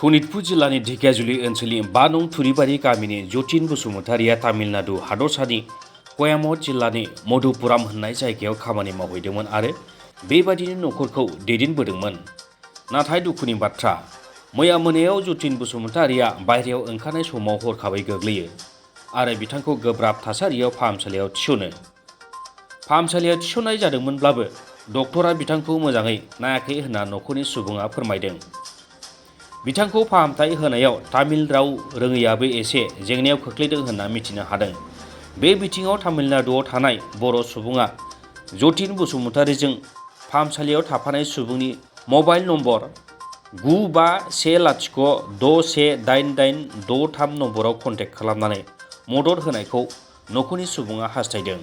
सनितपुर जिल्लानि ढेकियाजुलि ओनसोलनि 5 नं थुरिबारि गामिनि जतिन बसुमतारिया तामिलनाडु हादरसानि कयामत जिल्लानि मधुपुराम होननाय जायगायाव खामानि मावहैदोंमोन आरो बेबादिनो नखरखौ दैदेनबोदोंमोन। नाथाय दुखुनि बाथ्रा, मैया मोनायाव जतिन बसुमतारिया बायह्रायाव ओंखारनाय समाव हरखाबै गोग्लैयो आरो बिथांखौ गोब्राब थासारियाव फाहामसालियाव थिसनो। फाहामसालियाव थिसननाय जादोंमोनब्लाबो डक्टरा बिथांखौ मोजाङै नायाखै होनना नखरनि सुबुङा फोरमायदों। बिथांखौ फाहामथाय होनायाव तामिल राव रोङैयाबो एसे जेंनायाव खोख्लैदों होनना मिथिनो हादों। बे बिथिङाव तामिलनाडुआव थानाय बर' सुबुङा जतिन बसुमतारिजों फाहामसालियाव थाफानाय सुबुंनि मबाइल नम्बर 9510618863 नम्बराव कन्टेक्ट खालामनानै मदद होनायखौ नखरनि सुबुङा हास्थायदों।